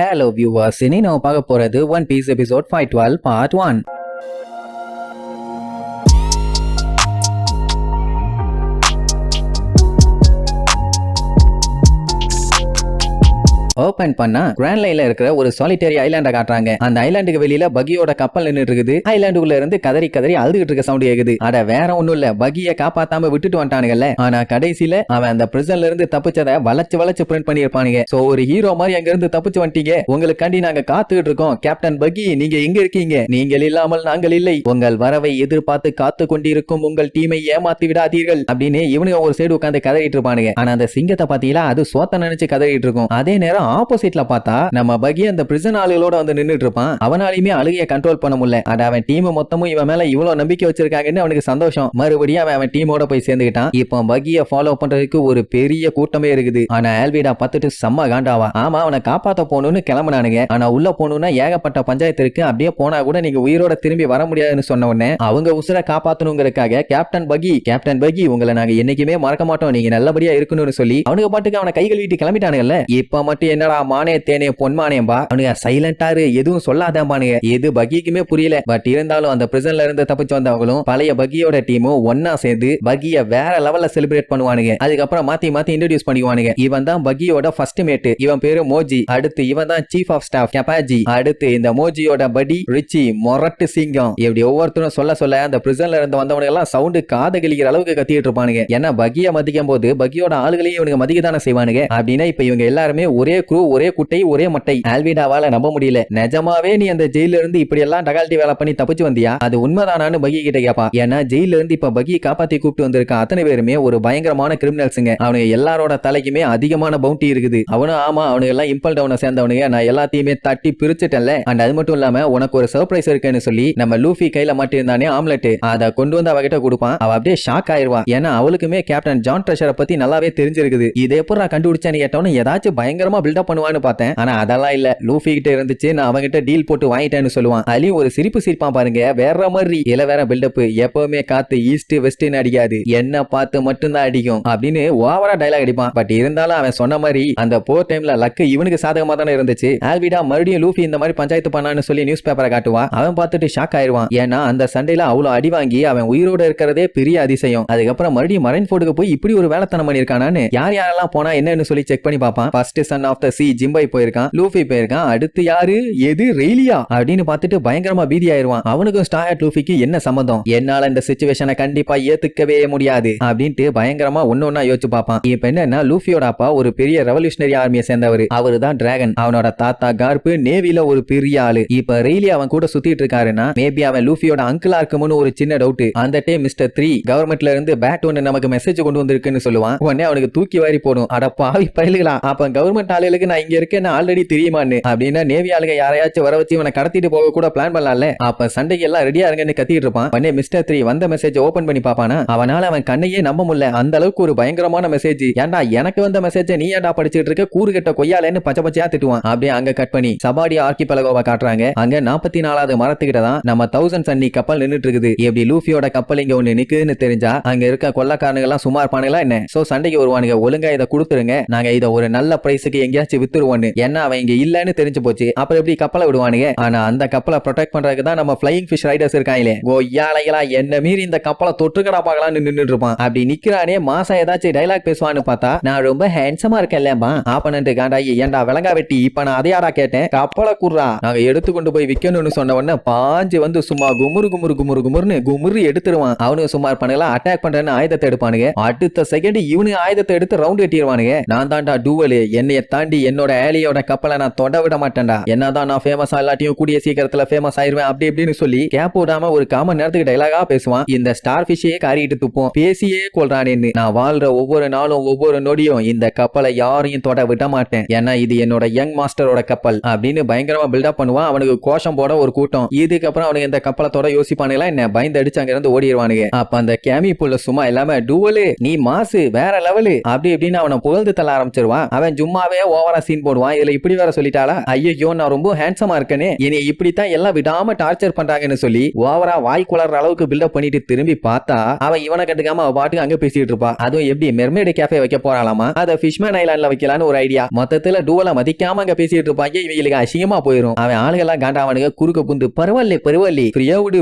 Hello viewers, இனி நம்ம பார்க்க போறது one piece episode 512 part 1. Open பண்ணா கிராண்ட் லைன்ல இருக்கிற ஒரு சாலிட்டரி ஐலாண்ட காட்டுறாங்க. அந்த ஐலாண்டுக்கு வெளியில பகியோட கப்பல் நின்னுட்டு இருக்குது. ஐலாண்டுக்குள்ள இருந்து கதறி கதறி அழுதுகிட்டு இருக்க சவுண்ட் கேக்குது. அட வேற ஒண்ணும் இல்ல, பகிய காப்பாத்தாம விட்டுட்டு வந்துட்டானுங்கல்ல. ஆனா கடைசியில அவன் அந்த பிரிசன்ல இருந்து தப்பிச்சத வளைச்சு வளைச்சு பிரிண்ட் பண்ணிருப்பானுங்க. சோ ஒரு ஹீரோ மாதிரி அங்க இருந்து தப்பிச்சு வந்துட்டீங்க, உங்களுக்காண்டி நாங்க காத்துக்கிட்டு இருக்கோம். கேப்டன் பகி, நீங்க எங்க இருக்கீங்க? நீங்கள் இல்லாமல் நாங்கள் இல்லை. உங்கள் வரவை எதிர்பார்த்து காத்து கொண்டிருக்கும் உங்கள் டீமை ஏமாத்தி விடாதீர்கள் அப்படின்னு இவனுங்க ஒரு சைடு உட்காந்து கதறிட்டு இருப்பானுங்க. ஆனா அந்த சிங்கத்தை பாத்தீங்களா, அது சோத்த நினைச்சு கதறிட்டு இருக்கும். அதே நேரம் ஆப்போசிட்ல பார்த்தா நம்ம பகி அந்த பிரிசன் ஆளுகளோட வந்து நின்னுட்டு இருப்பான். அவனாலுமே அழுகைய கண்ட்ரோல் பண்ண முடியல. அட அவன் டீம் மொத்தமும் இவன் மேல இவ்வளவு நம்பிக்கை வச்சிருக்காங்கன்னு அவனுக்கு சந்தோஷம். மறுபடியும் அவன் டீமோட போய் சேர்ந்துக்கிட்டான். இப்போ பகிய ஃபாலோ பண்றதுக்கு ஒரு பெரிய கூட்டமே இருக்குது. ஆனா ஆல்விடா பார்த்துட்டு செம்ம காண்டாவா. ஆமா, அவனை காப்பாத்த போகணும்னு கிளம்பினானுங்க. ஆனா உள்ள போகணும்னா ஏகப்பட்ட பஞ்சாயத்து இருக்கு. அப்படியே போனா கூட நீங்க உயிரோட திரும்பி வர முடியாதுன்னு சொன்ன உடனே அவங்க உசுர காப்பாத்தணுங்கிறதுக்காக கேப்டன் பகி உங்களை நாங்க என்னைக்குமே மறக்க மாட்டோம், நீங்க நல்லபடியா இருக்கணும்னு சொல்லி அவனுக்கு பாட்டுக்கு அவனை கை கழுவிட்டு கிளம்பிட்டானுங்கல்ல. இப்ப மட்டும் என்னடா மானே தேனே பொன்மானேம்பா, அவனுங்க சைலண்டாரு, எதுவும் சொல்லாதாம்பானுங்க. எது பகிக்குமே புரியல. பட் இருந்தாலும் அந்த பிரிசன்ல இருந்து தப்பிச்சு வந்தவங்களும் பழைய பகியோட டீமும் ஒன்னா சேர்ந்து பகிய வேற லெவல்ல செலிப்ரேட் பண்ணுவானுங்க. அதுக்கப்புறம் மாத்தி மாத்தி இன்ட்ரோடியூஸ் பண்ணிக்குவானுங்க. இவன் தான் பகியோட ஃபர்ஸ்ட் மேட், இவன் பேரு மோஜி. அடுத்து இவன் தான் சீஃப் ஆஃப் ஸ்டாஃப் கபாஜி. அடுத்து இந்த மோஜியோட படி ரிச்சி, மொரட்டு சிங்கம். இப்படி ஒவ்வொருத்தரும் சொல்ல சொல்ல அந்த பிரிசன்ல இருந்து வந்தவனுங்க எல்லாம் சவுண்டு காது கிழிக்கிற அளவுக்கு கத்திட்டு இருப்பானுங்க. ஏன்னா பகிய மதிக்கும் போது பகியோட ஆளுகளையும் இவனுங்க மதிக்க தானே செய்வானுங்க. அப்படின்னா இப்ப இவங்க எல்லாருமே ஒரே குரூ, ஒரே குட்டை, ஒரே மட்டை. ஆல்விடாவால நம்ப முடியல. நிஜமாவே நீ அந்த ஜெயில இருந்து இப்படி எல்லாம் டகால்ட்டி வேலை பண்ணி தப்பிச்சு வந்தியா? அது உண்மைதானான்னு பகி கிட்ட கேப்பா. ஏன்னா ஜெயில இருந்து இப்ப பகியை காப்பாத்தி கூப்பிட்டு வந்திருக்க அத்தனை பேருமே ஒரு பயங்கரமான கிரிமினல்ஸுங்க. அவனுக்கு எல்லாரோட தலைக்குமே அதிகமான பவுண்டி இருக்குது. அவனும் ஆமா, அவனுக்கு எல்லாம் இம்பல் டவுனை சேர்ந்தவனுங்க. நான் எல்லாத்தையுமே தட்டி பிரிச்சுட்டேன்ல. அண்ட் அது மட்டும் இல்லாம உனக்கு ஒரு சர்ப்ரைஸ் இருக்குன்னு சொல்லி நம்ம லூஃபி கையில மாட்டிருந்தானே ஆம்லெட், அதை கொண்டு வந்து அவகிட்ட கொடுப்பான். அவ அப்படியே ஷாக் ஆயிருவா. ஏன்னா அவளுக்குமே கேப்டன் ஜான் ட்ரெஷரை பத்தி நல்லாவே தெரிஞ்சிருக்குது. இதை எப்ப நான் கண்டுபிடிச்சேன்னு கேட்டவனு ஏதாச்சும் பயங்கரமா பில்டப் பண்ணுவான்னு பார்த்தேன். ஆனா அதெல்லாம் இல்ல, லூஃபி கிட்ட இருந்துச்சு, நான் அவங்கிட்ட டீல் போட்டு வாங்கிட்டேன்னு சொல்லுவான். அதுலயும் ஒரு சிரிப்பு சிரிப்பான் பாருங்க, வேற மாதிரி. இல்ல வேற பில்டப். எப்பவுமே காத்து ஈஸ்ட் வெஸ்ட்னு அடிக்காது, என்ன பார்த்து மட்டும்தான் அடிக்கும் அப்படின்னு ஓவரா டைலாக் அடிப்பான். பட் இருந்தாலும் அவன் சொன்ன மாதிரி அந்த போர் டைம்ல லக்கு இவனுக்கு சாதகமா தானே இருந்துச்சு. ஆல்விடா மறுபடியும் லூஃபி இந்த மாதிரி பஞ்சாயத்து பண்ணான்னு சொல்லி நியூஸ் பேப்பரை காட்டுவா. அவன் பார்த்துட்டு ஷாக் ஆயிருவான். ஏன்னா அந்த சண்டையில அவ்வளவு அடி வாங்கி அவன் உயிரோட இருக்கிறதே பெரிய அதிசயம். அதுக்கப்புறம் மறுபடியும் மரைன் ஃபோர்டுக்கு போய் இப்படி ஒரு வேலைத்தனம் பண்ணிருக்கானு யார் யாரெல்லாம் போனா என்னன்னு சொல்லி செக் பண்ணி பார்ப்பான். First son of the sea ஜிம்பை போயிருக்கான், லூஃபி போயிருக்கான். அடுத்து யாரு? எது ரெய்லியா அப்படின்னு பார்த்துட்டு பயங்கரமா பீதி ஆயிருவான். அவனுக்கும் ஸ்டார் லூஃபிக்கு என்ன சம்பந்தம்? என்னால இந்த சிச்சுவேஷனை கண்டிப்பா ஏத்துக்கவே முடியாது அப்படின்ட்டு பயங்கரமா ஒன்னொன்னா யோசிச்சு பார்ப்பான். இப்ப என்னன்னா லூஃபியோட அப்பா ஒரு பெரிய ரெவல்யூஷனரி ஆர்மியை சேர்ந்தவர். அவரு தான் டிராகன். அவனோட தாத்தா கார்ப்பு நேவில ஒரு பெரிய ஆளு. இப்ப ரெய்லி அவன் கூட சுத்திட்டு இருக்காருன்னா மேபி அவன் லூஃபியோட அங்கிளா இருக்கும்னு ஒரு சின்ன டவுட். அந்த டைம் மிஸ்டர் 3 கவர்மெண்ட்ல இருந்து பேட் ஒன்னு நமக்கு மெசேஜ் கொண்டு வந்திருக்குன்னு சொல்லுவான். உடனே அவனுக்கு தூக்கி வாரி போடும். அட பாவி பயலுகளா, அப்ப கவர்மெண்ட் ஆளுகளுக்கு நான் இங்க இருக்கேன்னு ஆல்ரெடி தெரியுமான்னு. அப்படின்னா நேவி ஆளுங்க யாரையாச்சும் வர வச்சு இவனை கடத்திட்டு போக கூட பிளான் பண்ணலாம்ல. அப்ப சண்டைக்கு எல்லாம் ரெடியா இருங்கன்னு கத்திட்டு இருப்பான். உடனே மிஸ்டர் 3 வந்த மெசேஜ் ஓபன் பண்ணி பாப்பானா. அவனால அவன் கண்ணையே நம்ப முடியல, அந்த அளவுக்கு ஒரு பயங்கரமான மெசேஜ். ஏன்டா எனக்கு வந்த மெசேஜ் நீ ஏன்டா படிச்சிட்டு இருக்க, கூறுகட்ட கொய்யாலேன்னு பச்சை பச்சையா திட்டுவான். அப்படியே அங்க கட் பண்ணி சபாடி ஆர்கிபெலகோவை காட்டுறாங்க. அங்க 44வது மரத்துக்கிட்ட தான் நம்ம 1000 சன்னி கப்பல் நின்னுட்டு இருக்குது. எப்படி லூஃபியோட கப்பல் இங்க ஒண்ணு நிக்குதுன்னு தெரிஞ்சா அங்க இருக்க கொள்ளக்காரனுங்க எல்லாம் சும்மா இருப்பானுங்களா என்ன? சோ சண்டைக்கு வருவானுங்க. ஒழுங்கா இதை கொடுத்துருங்க, நாங்க இதை ஒரு நல்ல பிரைஸுக்கு எங்கேயாச்சும் வித்துருவோன்னு. ஏன்னா அவன் இங்க இல்லன்னு தெரிஞ்சு போச்சு. அப்புறம் எப்படி கப்பலை விடுவானுங்க? ஆனா அந்த கப்பலை ப்ரொடெக்ட் பண்றதுக்கு தான் நம்ம ஃப்ளையிங் ஃபிஷ் ரைடர்ஸ் இருக்காங்களே. கோயாளைகளா, என்ன மீறி இந்த கப்பலை தொற்றுக்கடா பார்க்கலாம்னு நின்னுட்டு இருப்பான். அப்படி நிக்கிறானே மாசம் ஏதாச்சும் டைலாக் பேசுவான்னு பார்த்தா நான் ரொம்ப ஹேண்ட்ஸமா இருக்கேன்லம்பா. ஆப்பனன்ட் காண்டாயி, ஏன்டா விலங்கா வெட்டி, இப்ப நான் அதையாடா கேட்டேன், கப்பலை குர்றா, நாங்க எடுத்து கொண்டு போய் விக்கணும்னு சொன்ன உடனே பாஞ்சு வந்து சும்மா குமுறுன்னு குமுறு எடுத்துருவான். அவனுக்கு சும்மா இருப்பானுங்களா, அட்டாக் பண்றேன்னு ஆயுதத்தை எடுப்பானுங்க. அடுத்த செகண்ட் இவனுக்கு ஆயுதத்தை எடுத்து ரவுண்ட் கட்டிடுவானுங்க. நான் தான்டா டூவல், என்னைய தாண்டி என்னோட ஏலியோட கப்பலை நான் தொட விட மாட்டேன்டா. என்னதான் நான் ஃபேமஸ் இல்லாட்டியும் கூடிய சீக்கிரத்துல ஃபேமஸ் ஆயிருவேன் அப்படி இப்படின்னு சொல்லி கேப் விடாம ஒரு காமன் நேரத்துக்கு டைலாகா பேசுவான். இந்த ஸ்டார் ஃபிஷ்ஷையே காரிட்டு துப்போம், பேசியே கொள்றானேன்னு. நான் வாழ்ற ஒவ்வொரு நாளும் ஒவ்வொரு நொடியும் இந்த கப்பலை யாரையும் தொட விட மாட்டேன், ஏன்னா இது என்னோட யங் மாஸ்டரோட கப்பல் அப்படின்னு பயங்கரமா பில்டப் பண்ணுவான். அவனுக்கு கோஷம் போட ஒரு கூட்டம். இதுக்கப்புறம் அவனுக்கு இந்த கப்பலை தொட யோசிப்பானுங்களா என்ன? பயந்து அடிச்சு அங்க இருந்து ஓடிடுவானுங்க. அப்ப அந்த கேமி புள்ள சும்மா இல்லாம டூவலு நீ மாசு வேற லெவலு அப்படி இப்படின்னு அவனை புகழ்ந்து தள்ள ஆரம்பிச்சிருவான். அவன் சும்மாவே ஓவரா சீன் போடுவான். இதுல இப்படி வேற சொல்லிட்டாளா, ஐயோ நான் ரொம்ப ஹேண்ட்ஸமா இருக்கேனே, என்னை இப்படித்தான் எல்லாம் விடாம டார்ச்சர் பண்றாங்கன்னு சொல்லி ஓவரா வாய் குளற அளவுக்கு பில்டப் பண்ணிட்டு திரும்பி பார்த்தா அவன் இவனை கண்டுக்காம அவ பாட்டுக்கு அங்க பேசிட்டு இருப்பா. அதுவும் எப்படி மெர்மைடு கேஃபே வைக்க போறாளாமா, அத ஃபிஷ்மேன் ஐலாண்ட்ல வைக்கலான்னு ஒரு ஐடியா. மொத்தத்துல டூவல மதிக்காம அங்க பேசிட்டு இருப்பாங்க. இவங்களுக்கு அசிங்கமா போயிரும். அவன் ஆளுகெல்லாம் காண்டாவனுங்க குறுக்க புந்து பரவாயில்ல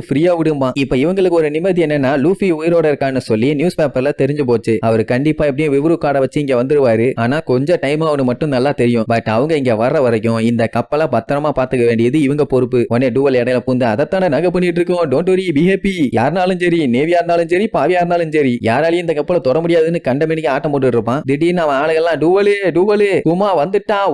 ஃப்ரீயா விடுமா. இப்ப இவங்களுக்கு ஒரு நிம்மதி என்னன்னா லூஃபி உயிரோட இருக்கான்னு சொல்லி நியூஸ் பேப்பர்ல தெரிஞ்சு போச்சு. அவர் கண்டிப்பா எப்படியும் விவரு கார்டை வச்சு இங்க வந்துருவாரு. ஆனா கொஞ்சம் டைம் அவனு மட்டும் நல்லா தெரியும். பட் அவங்க இங்க வர்ற வரைக்கும் இந்த கப்பலை பத்திரமா பாத்துக்க வேண்டியது இவங்க பொறுப்பு. உடனே டூவல் இடையில புந்து அதைத்தானே நகை பண்ணிட்டு இருக்கோம், டோன்ட் வரி பி ஹேப்பி. யாருனாலும் சரி, நேவியா இருந்தாலும் சரி, பாவியா இருந்தாலும் சரி, யாராலையும் இந்த கப்பலை தொட முடியாதுன்னு கண்டமேனிக்கு ஆட்டம் போட்டு இருப்பான். திடீர்னு அவன் ஆளுகெல்லாம் டூவலு குமா வந்துட்டான்,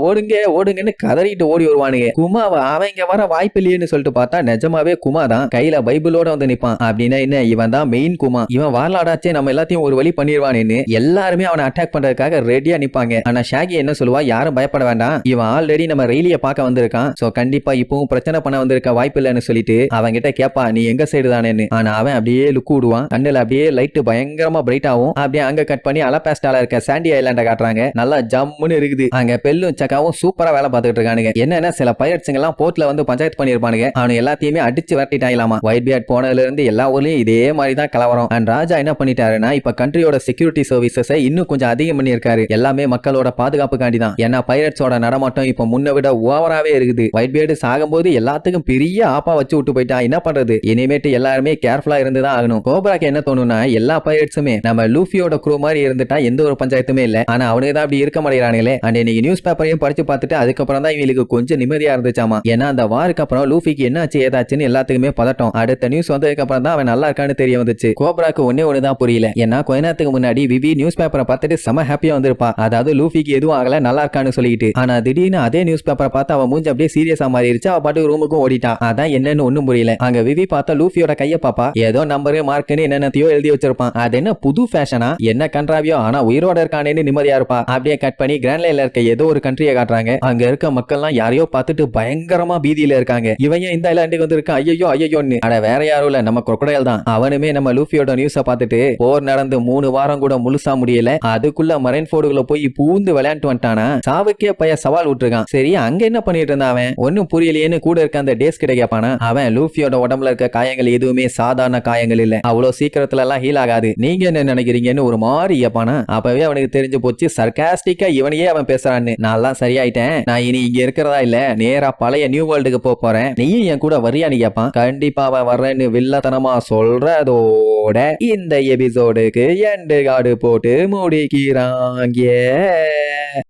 ஓடுங்கன்னு கதறிட்டு ஓடி வருவானுங்க. குமாவை அவன் இங்க வர வாய்ப்பு இல்லையேன்னு சொல்லிட்டு பார்த்தா நிஜமாவே குமா தான் கையில பைபிளோட வந்து நிப்பான். அப்படின்னா என்ன, இவன் தான் மெயின் குமா. இவன் வாரலாடாச்சே, நம்ம எல்லாத்தையும் ஒரு வழி பண்ணிடுவானேன்னு எல்லாருமே அவனை அட்டாக் பண்றதுக்காக ரெடியா நிப்பாங்க. ஆனா ஷாகி என்ன சொல்லுவா, யாரும் பயப்பட வேண்டாம், இவன் ஆல்ரெடி நம்ம ரெயிலிய பார்க்க வந்திருக்கான், சோ கண்டிப்பா இப்பவும் பிரச்சனை பண்ண வந்திருக்க வாய்ப்பு இல்லைன்னு சொல்லிட்டு அவன் கிட்ட கேப்பா, நீ எங்க சைடு தானேன்னு. ஆனா அவன் அப்படியே லுக்கு விடுவான். கண்ணுல அப்படியே லைட் பயங்கரமா பிரைட் ஆகும். அப்படியே அங்க கட் பண்ணி அலபாஸ்டால இருக்க சாண்டி ஐலாண்ட காட்டுறாங்க. நல்லா ஜம்முன்னு இருக்குது. அங்க பெல்லும் சக்காவும் சூப்பரா வேலை பார்த்துட்டு இருக்கானுங்க. என்னன்னா சில பைரட்ஸ்ங்க எல்லாம் போர்ட்ல வந்து பஞ்சாயத்து பண்ணிருப்பானுங்க. அவனு எல்லாத்தையுமே அடிச்சு விரட்டிட்டாங்களாமா. ஒயிட் பியர்ட் போனதுல இருந்து எல்லா ஊர்லயும் இதே மாதிரி தான் கலவரம். அண்ட் ராஜா என்ன பண்ணிட்டாருன்னா இப்ப கண்ட்ரியோட செக்யூரிட்டி சர்வீசஸ் இன்னும் கொஞ்சம் அதிகம் பண்ணிருக்காரு. எல்லாமே மக்களோட பாதுகாப்புக்காண்டி தான். ஏன்னா பைரட்ஸோட நடமாட்டம் இப்ப முன்ன விட ஓவராவே இருக்குது. ஒயிட் பியர்ட் சாகும்போது எல்லாத்துக்கும் பெரிய ஆப்பா வச்சு விட்டு போயிட்டா என்ன பண்றது, இனிமேட்டு எல்லாருமே கேர்ஃபுல்லா இருந்துதான் ஆகணும். கோப்ராக்கு என்ன தோணும்னா எல்லா பைரட்ஸுமே நம்ம லூஃபியோட க்ரூ மாதிரி இருந்துட்டா எந்த ஒரு பஞ்சாயத்துமே இல்ல. ஆனா அவனுக்கு தான் அப்படி இருக்க மாட்டேங்கிறானுங்களே. அண்ட் இன்னைக்கு நியூஸ் பேப்பரையும் படிச்சு பார்த்துட்டு அதுக்கப்புறம் தான் இவங்களுக்கு கொஞ்சம் நிம்மதியா இருந்துச்சாமா. ஏன்னா அந்த வாருக்கு அப்புறம் லூஃபிக்கு என்ன ஆச்சு ஏதாச்சுன்னு எல்லாத்துக்குமே பதட்டம். அடுத்த நியூஸ் வந்ததுக்கு அப்புறம் தான் அவன் நல்லா இருக்கான்னு தெரிய வந்துச்சு. கோப்ராக்கு ஒண்ணுதான் புரியல. ஏன்னா கொஞ்ச நேரத்துக்கு முன்னாடி விவி நியூஸ் பேப்பரை பார்த்துட்டு செம ஹாப்பியா வந்திருப்பா. அதாவது லூஃபிக்கு எதுவும் ஆகல, நல்லா இருக்கான்னு சொல்லிட்டு. ஆனா திடீர்னு அதே நியூஸ் பேப்பரை பார்த்து அவன் மூஞ்சி அப்படியே சீரியஸா மாறிடுச்சு. அவ பாட்டு ரூமுக்கும் ஓடிட்டா. அதான் என்னன்னு ஒண்ணும் புரியல. அங்க விவி பார்த்தா லூஃபியோட கைய பாப்பா ஏதோ நம்பரு மார்க்குன்னு என்னென்னத்தையோ எழுதி வச்சிருப்பான். அது என்ன புது ஃபேஷனா என்ன கன்றாவியோ, ஆனா உயிரோட இருக்கானேன்னு நிம்மதியா இருப்பா. அப்படியே கட் பண்ணி கிராண்ட்லைன்ல இருக்க ஏதோ ஒரு கண்ட்ரியை காட்டுறாங்க. அங்க இருக்க மக்கள்லாம் யாரையோ பார்த்துட்டு பயங்கரமா பீதியில இருக்காங்க. இவன் இந்த ஐலாண்டுக்கு வந்திருக்கான், ஐயோன்னு. அட வேற யாரும் இல்ல, நம்ம crocodile தான். அவனுமே நம்ம லூஃபியோட நியூஸ பார்த்துட்டு போர் நடந்து 3 வாரம் கூட முழுசா முடியல, அதுக்குள்ள மரைன் ஃபோர்டுக்குள்ள போய் பூந்து விளையாண்டு வந்துட்டானா. சாவுக்கே பைய சவால் விட்டுருக்கான். சரி அங்க என்ன பண்ணிட்டு இருந்தான் அவன், ஒன்னும் புரியலையேன்னு கூட இருக்க அந்த டேஸ் கிட்ட கேப்பானா. அவன் லூஃபியோட உடம்புல இருக்க காயங்கள் எதுவுமே சாதாரண காயங்கள் இல்ல, அவ்வளவு சீக்கிரத்துல எல்லாம் ஹீல் ஆகாது, நீங்க என்ன நினைக்கிறீங்கன்னு ஒரு மாதிரி கேப்பானா. அப்பவே அவனுக்கு தெரிஞ்சு போச்சு சர்காஸ்டிக்கா இவனையே அவன் பேசுறான்னு. நான் எல்லாம் சரியாயிட்டேன், நான் இனி இங்க இருக்கிறதா இல்ல, நேரா பழைய நியூ வேர்ல்டுக்கு போறேன், நீயும் என் கூட வரியான்னு கேப்பான். கண்டிப்பா அவன் வர்றேன்னு வில்லத்தனமா சொல்றதோட இந்த எபிசோடுக்கு எண்டு கார்டு போட்டு முடிக்கிறாங்க.